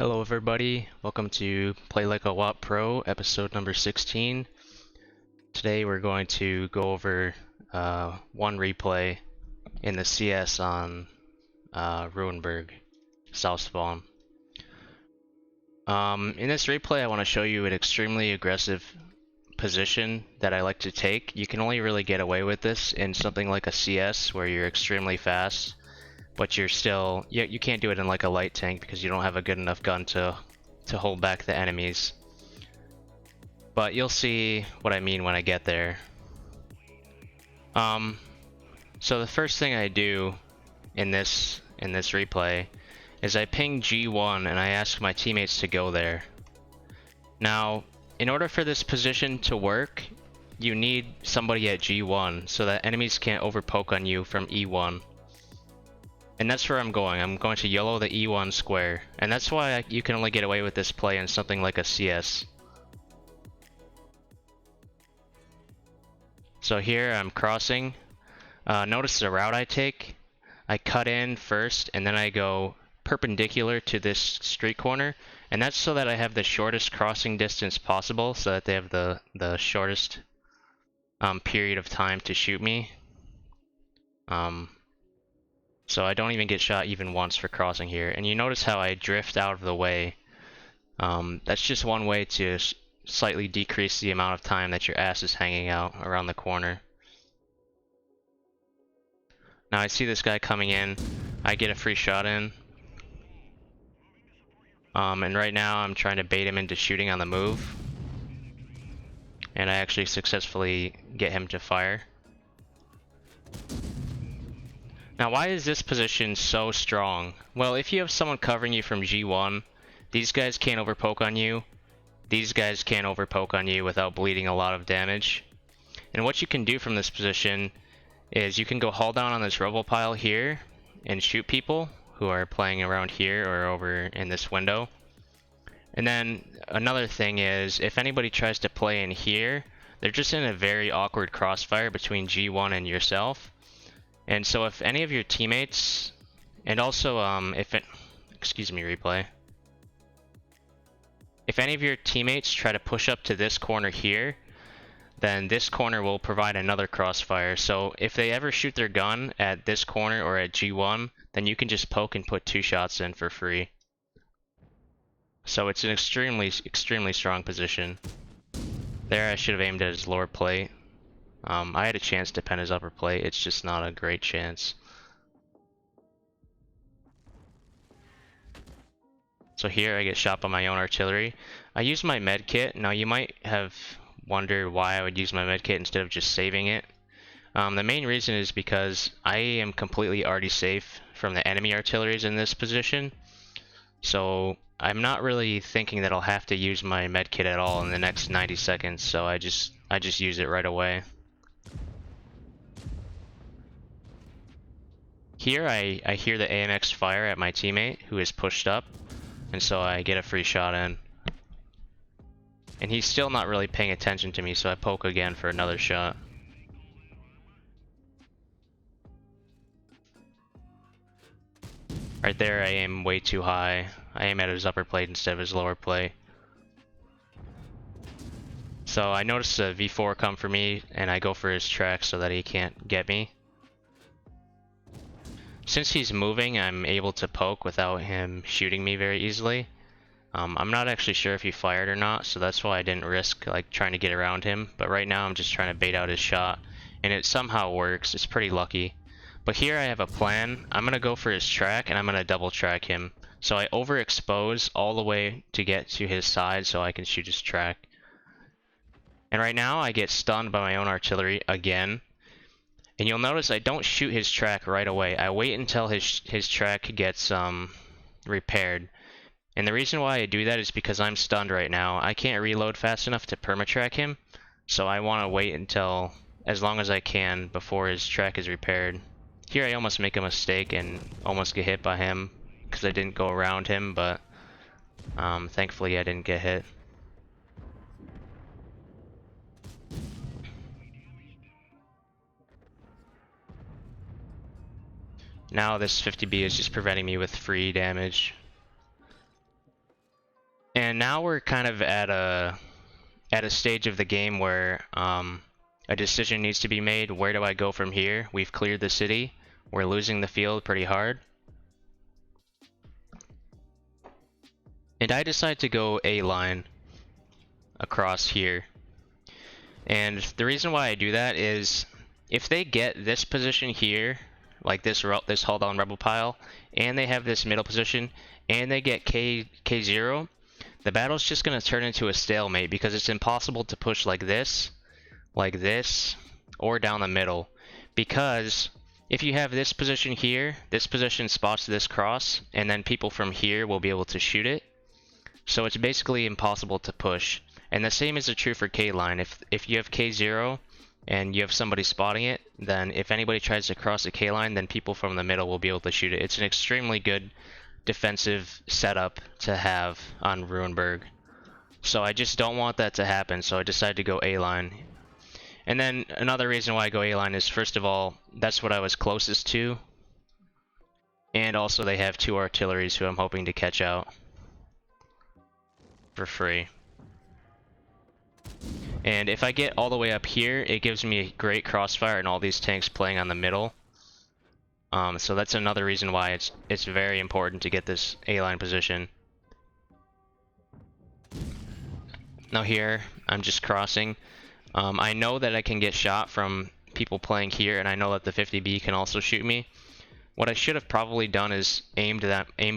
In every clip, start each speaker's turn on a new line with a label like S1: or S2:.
S1: Hello everybody, welcome to Play Like a WAP Pro, episode number 16. Today we're going to go over one replay in the CS on Ruinberg, South Spawn. In this replay I want to show you an extremely aggressive position that I like to take. You can only really get away with this in something like a CS where you're extremely fast, but you're still, you can't do it in like a light tank because you don't have a good enough gun to hold back the enemies. But you'll see what I mean when I get there. So the first thing I do in this replay is I ping G1 and I ask my teammates to go there. Now, in order for this position to work, you need somebody at G1 so that enemies can't overpoke on you from E1. And that's where I'm going. I'm going to yellow the E1 square. And that's why you can only get away with this play in something like a CS. So here I'm crossing. Notice the route I take. I cut in first and then I go perpendicular to this street corner, and that's so that I have the shortest crossing distance possible, so that they have the shortest period of time to shoot me. So I don't even get shot even once for crossing here. And you notice how I drift out of the way. That's just one way to slightly decrease the amount of time that your ass is hanging out around the corner. Now I see this guy coming in, I get a free shot in. And right now I'm trying to bait him into shooting on the move. And I actually successfully get him to fire. Now why is this position so strong? Well, if you have someone covering you from G1, these guys can't overpoke on you. These guys can't overpoke on you without bleeding a lot of damage. And what you can do from this position is you can go haul down on this rubble pile here and shoot people who are playing around here or over in this window. And then another thing is, if anybody tries to play in here, they're just in a very awkward crossfire between G1 and yourself. And so if any of your teammates, and also excuse me, replay. If any of your teammates try to push up to this corner here, then this corner will provide another crossfire. So if they ever shoot their gun at this corner or at G1, then you can just poke and put 2 shots in for free. So it's an extremely strong position. There I should have aimed at his lower plate. I had a chance to pen his upper plate, it's just not a great chance. So here I get shot by my own artillery. I use my med kit. Now you might have wondered why I would use my med kit instead of just saving it. The main reason is because I am completely already safe from the enemy artilleries in this position. So I'm not really thinking that I'll have to use my med kit at all in the next 90 seconds, so I just use it right away. Here I hear the AMX fire at my teammate who is pushed up, and so I get a free shot in. And he's still not really paying attention to me, so I poke again for another shot. Right there I aim way too high. I aim at his upper plate instead of his lower plate. So I notice a V4 come for me, and I go for his track so that he can't get me. Since he's moving, I'm able to poke without him shooting me very easily. I'm not actually sure if he fired or not, so that's why I didn't risk like trying to get around him. But right now I'm just trying to bait out his shot, and it somehow works. It's pretty lucky. But here I have a plan. I'm gonna go for his track, and I'm gonna double track him. So I overexpose all the way to get to his side so I can shoot his track. And right now I get stunned by my own artillery again. And you'll notice I don't shoot his track right away. I wait until his track gets repaired. And the reason why I do that is because I'm stunned right now. I can't reload fast enough to permatrack him, so I want to wait until as long as I can before his track is repaired. Here I almost make a mistake and almost get hit by him because I didn't go around him, but thankfully I didn't get hit. Now this 50B is just preventing me with free damage. And now we're kind of at a stage of the game where a decision needs to be made. Where do I go from here? We've cleared the city. We're losing the field pretty hard. And I decide to go A line across here. And the reason why I do that is if they get this position here, like this hull down rebel pile, and they have this middle position, and they get K0, the battle's just going to turn into a stalemate because it's impossible to push like this, or down the middle. Because if you have this position here, this position spots this cross, and then people from here will be able to shoot it. So it's basically impossible to push. And the same is true for K-line. If you have K0 and you have somebody spotting it, then if anybody tries to cross the K-line, then people from the middle will be able to shoot it. It's an extremely good defensive setup to have on Ruinberg. So I just don't want that to happen, so I decided to go A-line. And then another reason why I go A-line is, first of all, that's what I was closest to. And also they have 2 artilleries who I'm hoping to catch out for free. And if I get all the way up here, it gives me a great crossfire and all these tanks playing on the middle. So that's another reason why it's very important to get this A-line position. Now here, I'm just crossing. I know that I can get shot from people playing here, and I know that the 50B can also shoot me. What I should have probably done is aimed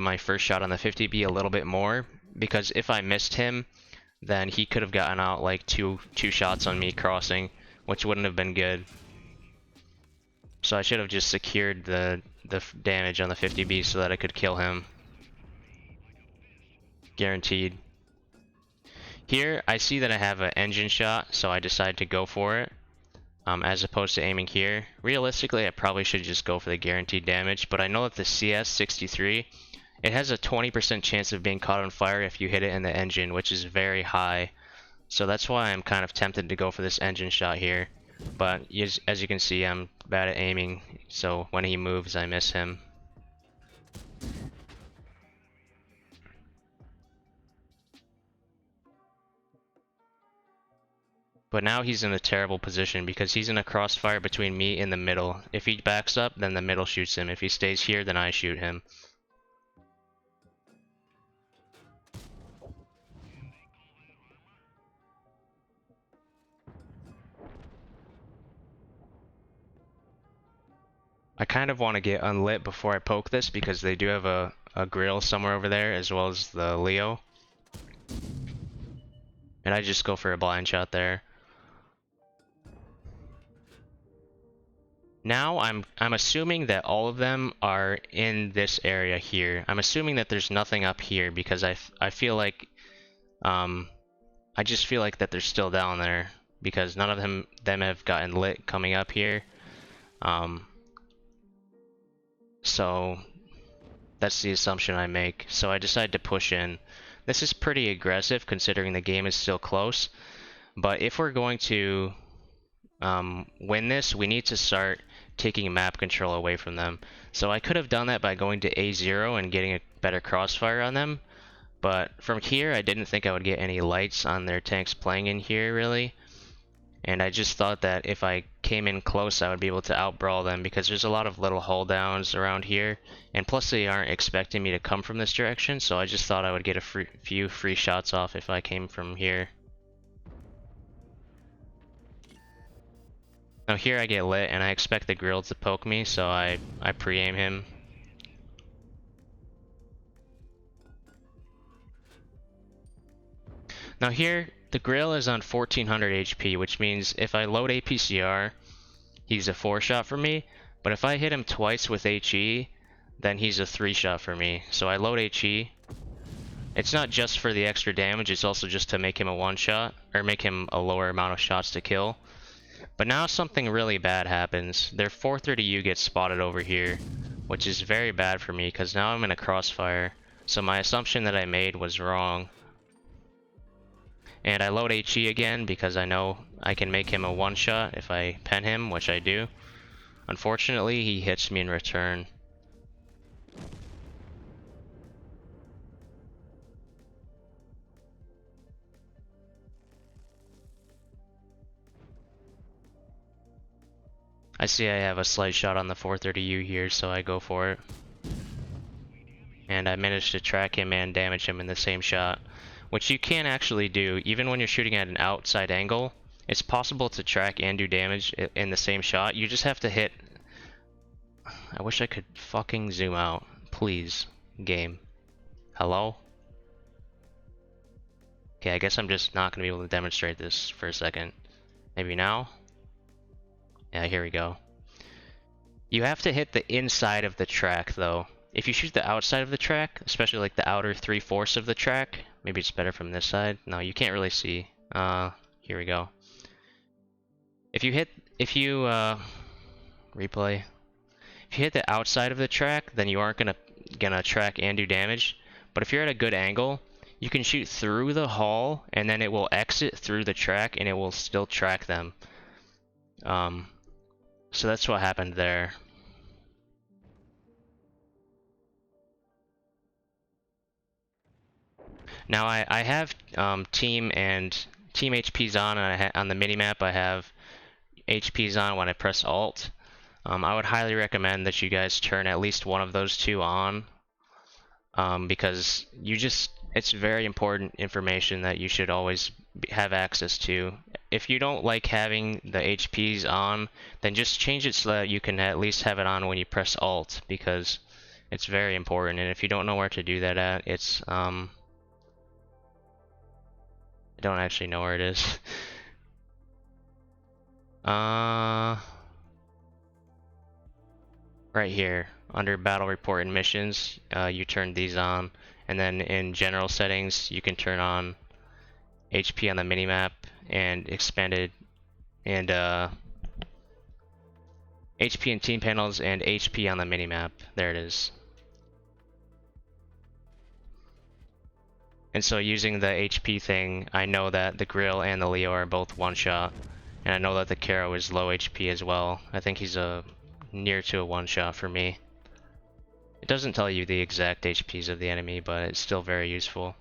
S1: my first shot on the 50B a little bit more, because if I missed him, then he could have gotten out like two shots on me crossing, which wouldn't have been good. So I should have just secured the damage on the 50B so that I could kill him. Guaranteed. Here, I see that I have an engine shot, so I decide to go for it, as opposed to aiming here. Realistically, I probably should just go for the guaranteed damage, but I know that the CS-63, it has a 20% chance of being caught on fire if you hit it in the engine, which is very high. So that's why I'm kind of tempted to go for this engine shot here. But as you can see, I'm bad at aiming, so when he moves, I miss him. But now he's in a terrible position because he's in a crossfire between me and the middle. If he backs up, then the middle shoots him. If he stays here, then I shoot him. I kind of want to get unlit before I poke this because they do have a grill somewhere over there as well as the Leo. And I just go for a blind shot there. Now I'm assuming that all of them are in this area here. I'm assuming that there's nothing up here because I feel like I just feel like that they're still down there because none of them have gotten lit coming up here. So that's the assumption I make. So I decide to push in. This is pretty aggressive considering the game is still close. But if we're going to win this, we need to start taking map control away from them. So I could have done that by going to A0 and getting a better crossfire on them. But from here, I didn't think I would get any lights on their tanks playing in here, really. And I just thought that if I came in close, I would be able to outbrawl them because there's a lot of little hull downs around here. And plus, they aren't expecting me to come from this direction, so I just thought I would get a few free shots off if I came from here. Now here I get lit, and I expect the grill to poke me, so I pre-aim him. Now here, the grill is on 1400 HP, which means if I load APCR, he's a 4-shot for me, but if I hit him twice with HE, then he's a 3-shot for me. So I load HE. It's not just for the extra damage, it's also just to make him a 1-shot, or make him a lower amount of shots to kill. But now something really bad happens. Their 430U gets spotted over here, which is very bad for me, because now I'm in a crossfire. So my assumption that I made was wrong. And I load HE again because I know I can make him a 1-shot if I pen him, which I do. Unfortunately, he hits me in return. I see I have a slight shot on the 430U here, so I go for it. And I managed to track him and damage him in the same shot, which you can actually do even when you're shooting at an outside angle. It's possible to track and do damage in the same shot. You just have to hit... I wish I could fucking zoom out. Please, game. Hello? Okay, I guess I'm just not going to be able to demonstrate this for a second. Maybe now? Yeah, here we go. You have to hit the inside of the track, though. If you shoot the outside of the track, especially like the outer 3/4 of the track, maybe it's better from this side. No, you can't really see. Here we go. If you replay. If you hit the outside of the track, then you aren't gonna track and do damage. But if you're at a good angle, you can shoot through the hull, and then it will exit through the track, and it will still track them. So that's what happened there. Now I have team HPs on, and on the minimap I have HPs on when I press Alt. I would highly recommend that you guys turn at least one of those two on, because it's very important information that you should always have access to. If you don't like having the HPs on, then just change it so that you can at least have it on when you press Alt, because it's very important. And if you don't know where to do that at, it's I don't actually know where it is. Right here under battle report and missions, you turn these on, and then in general settings you can turn on HP on the minimap and expanded, and HP and team panels and HP on the minimap. There it is. And so using the HP thing, I know that the Grill and the Leo are both one shot, and I know that the Caro is low HP as well. I think he's near to a one shot for me. It doesn't tell you the exact HPs of the enemy, but it's still very useful.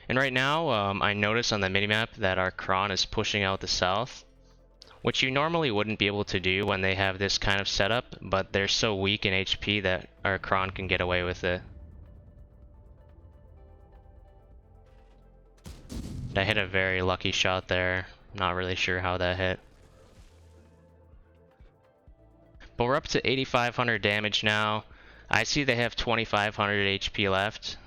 S1: And right now, I notice on the minimap that our Kron is pushing out the south, which you normally wouldn't be able to do when they have this kind of setup, but they're so weak in HP that our Kron can get away with it. I hit a very lucky shot there. Not really sure how that hit. But we're up to 8,500 damage now. I see they have 2,500 HP left.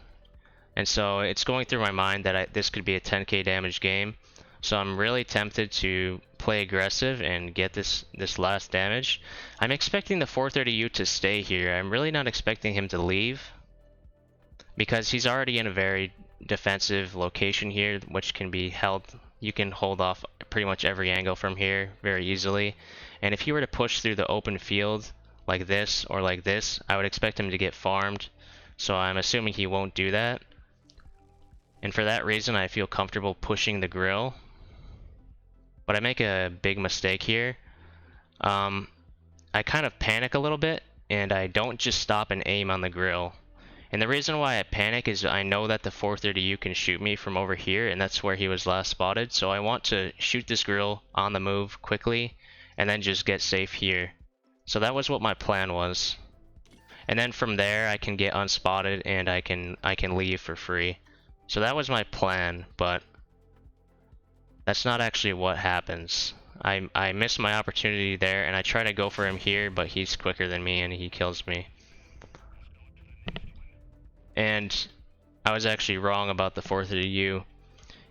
S1: And so it's going through my mind that this could be a 10k damage game. So I'm really tempted to play aggressive and get this last damage. I'm expecting the 430U to stay here. I'm really not expecting him to leave, because he's already in a very defensive location here, which can be held. You can hold off pretty much every angle from here very easily. And if he were to push through the open field like this or like this, I would expect him to get farmed. So I'm assuming he won't do that. And for that reason, I feel comfortable pushing the Grill. But I make a big mistake here. I kind of panic a little bit, and I don't just stop and aim on the Grill. And the reason why I panic is I know that the 430U can shoot me from over here, and that's where he was last spotted. So I want to shoot this Grill on the move quickly, and then just get safe here. So that was what my plan was. And then from there I can get unspotted and I can leave for free. So that was my plan, but that's not actually what happens. I miss my opportunity there, and I try to go for him here, but he's quicker than me and he kills me. And I was actually wrong about the 430U.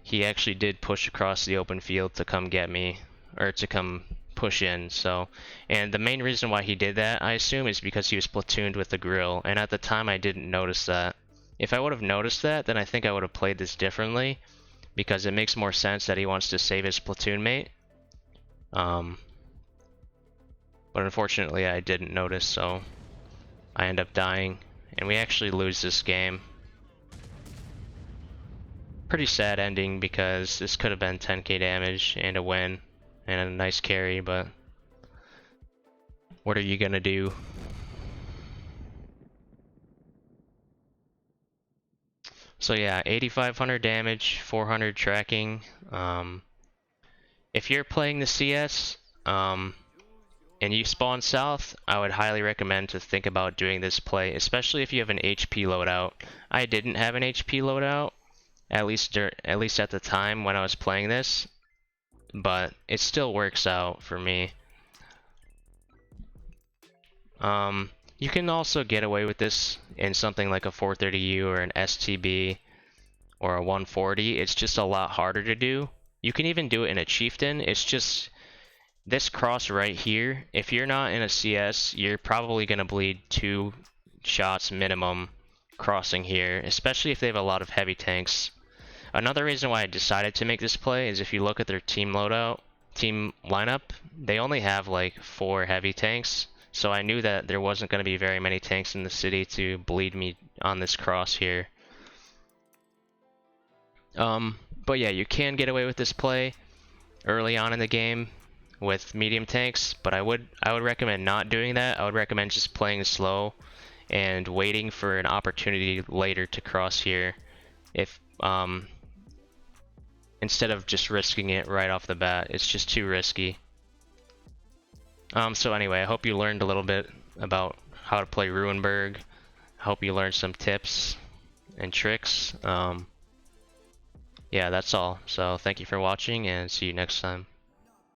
S1: He actually did push across the open field to come get me, or to come push in. So, and the main reason why he did that, I assume, is because he was platooned with the Grill, and at the time I didn't notice that. If I would have noticed that, then I think I would have played this differently, because it makes more sense that he wants to save his platoon mate. But unfortunately I didn't notice, so I end up dying, and we actually lose this game. Pretty sad ending, because this could have been 10k damage and a win and a nice carry, but what are you gonna do? So yeah, 8,500 damage, 400 tracking. If you're playing the CS, and you spawn south, I would highly recommend to think about doing this play, especially if you have an HP loadout. I didn't have an HP loadout, at least at the time when I was playing this, but it still works out for me. You can also get away with this in something like a 430U or an STB or a 140. It's just a lot harder to do. You can even do it in a Chieftain. It's just this cross right here. If you're not in a CS, you're probably going to bleed 2 shots minimum crossing here, especially if they have a lot of heavy tanks. Another reason why I decided to make this play is if you look at their team lineup, they only have like 4 heavy tanks. So I knew that there wasn't going to be very many tanks in the city to bleed me on this cross here. But yeah, you can get away with this play early on in the game with medium tanks, but I would recommend not doing that. I would recommend just playing slow and waiting for an opportunity later to cross here, if instead of just risking it right off the bat. It's just too risky. So anyway, I hope you learned a little bit about how to play Ruinberg. I hope you learned some tips and tricks. Yeah, that's all. So thank you for watching and see you next time.